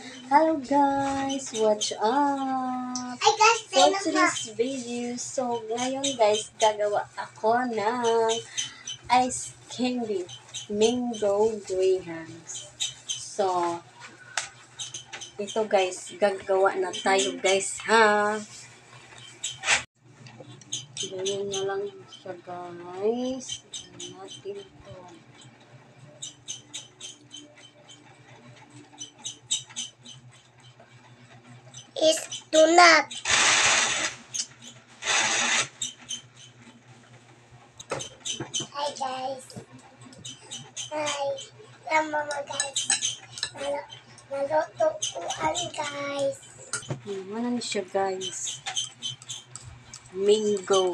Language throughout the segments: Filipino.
Hello guys, what's up? Ay guys, For today's video, ngayon guys, gagawa ako ng ice candy, mango grahams. Ito guys, gagawa na tayo guys, ha? Ganyan na lang siya guys. Ganyan natin ito. is do not. Hi guys. Hi. Mama guys. Naluto ko guys. Ano na siya guys? Mango.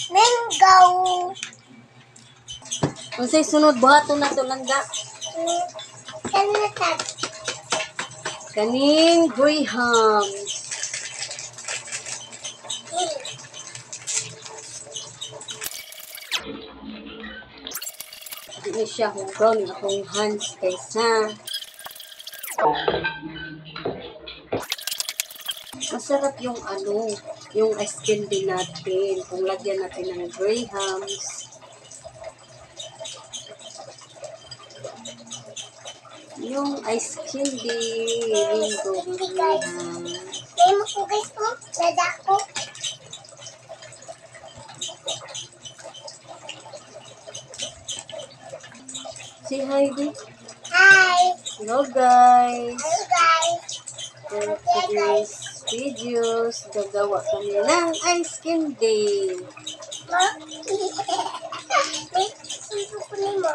Mango. Kung sa'y sunod, buhato na ito langga. Kanatag. Kaning grahams. Hindi siya hugaw ng akong hands guys ha. Masarap yung yung ice candy natin. Kung lagyan natin ng grahams. Yung ice candy. Mango grahams. May mo ko guys po. Lada ko. Say hi, Di. Hi. Hello guys. Hello guys. For today's videos, gagawa kami ng ice candy. Wait, susukunin mo.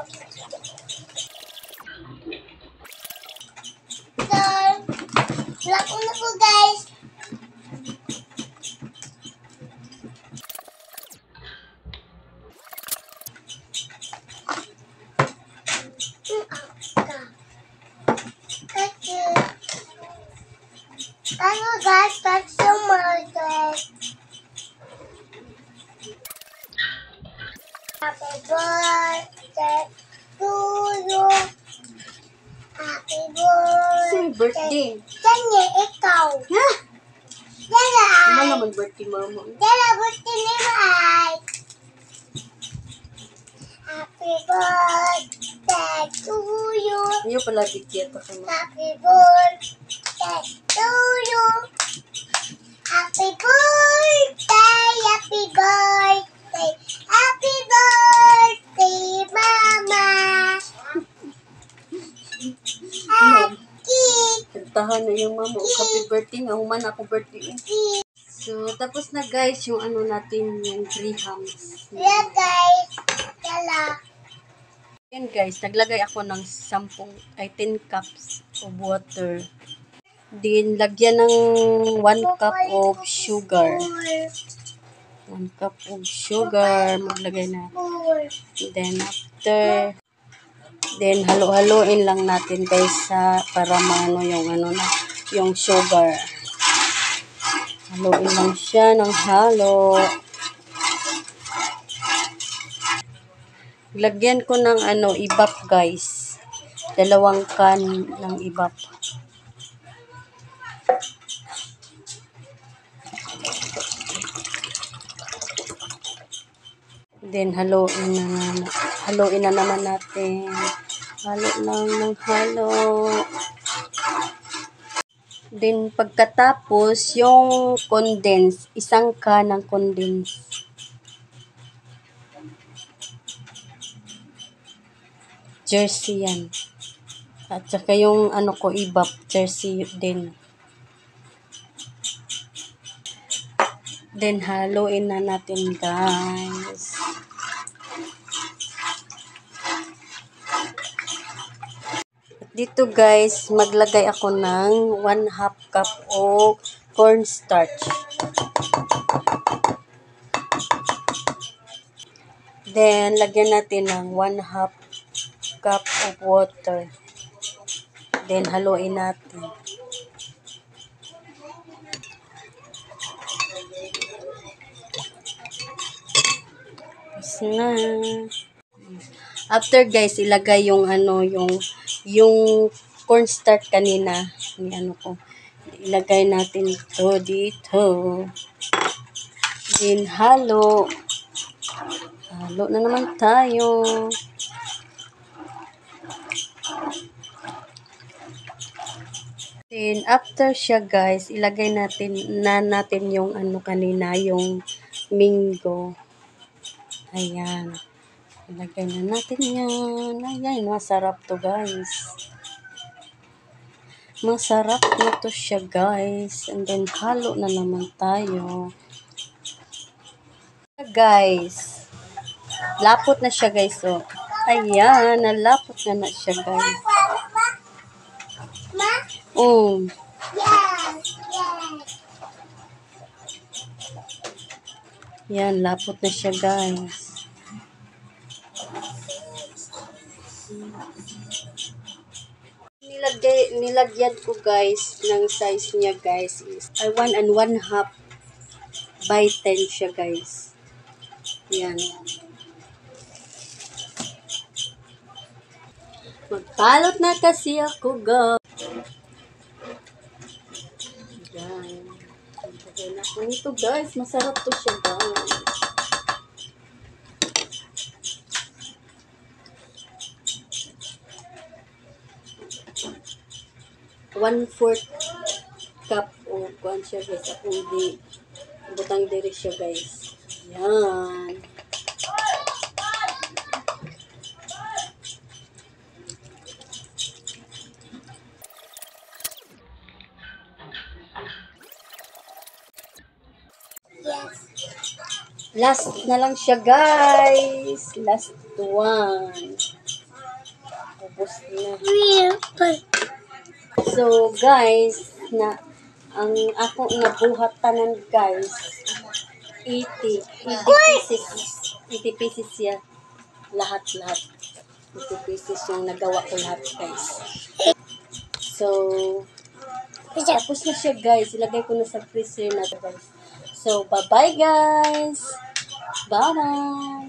So, vlog ko na po guys. Ano guys, that's so much. Happy birthday to you. Happy Say birthday. birthday. Kanya, ikaw. Ha? Dala. Ano naman birthday mama? Dala, birthday ni Mike. Happy birthday to you. Ayaw pala bigyan pa kami. Happy birthday to you. Happy birthday, happy birthday, happy birthday, Mama. Happy. Kantahan na yung mama. Happy birthday nga. Human ako birthday. So, tapos na guys yung natin, yung grahams. Yeah guys, dala. Yan guys, naglagay ako ng 10 cups of water. Then, lagyan ng 1 cup of sugar. 1 cup of sugar. Maglagay na. Then, halo-haloin lang natin guys para maano yung sugar. Haluin lang siya ng halo. Lagyan ko ng ibap guys. 2 can ng ibap. Then, haluin na naman natin. Halo lang ng halo. Then, pagkatapos, yung condense, 1 can ng condense. Jersey yan. At saka yung ibap, jersey din. Then, haluin na natin guys. Dito guys, maglagay ako ng 1/2 cup o cornstarch. Then, lagyan natin ng 1/2 cup of water. Then, haluin natin. Tapos na. After guys, ilagay yung cornstarch kanina. Ni ano ko. Ilagay natin to dito. Then, halo. Halo na naman tayo. Then, after siya guys, ilagay natin yung ano kanina, yung mango. Ayan. Ilagay na natin yan. Ayan, masarap to guys. Masarap na to siya guys. And then, halo na naman tayo. Guys, lapot na siya guys. Oh. Ayan, nalapot na siya guys. Ma? Oh. Yes, yes. Yan, lapot na siya guys. Nilagyan ko guys ng size niya guys is 1 1/2 by 10 siya guys. Yan. Magbalot na kasi ako guys. Yan. Lagyan na ako nito guys. Masarap to siya guys. One-fourth cup o kuan siya guys. Akong di butang diri siya guys. Yan. Yes. Last na lang siya guys. Last one. Ubos na. So guys, ang ako nabuhat tanan guys, 80 pieces. 80 pieces siya. Lahat. 80 pieces yung nagawa ko lahat guys. So, tapos na siya guys. Ilagay ko na sa freezer na guys. So, bye-bye guys. Bye-bye.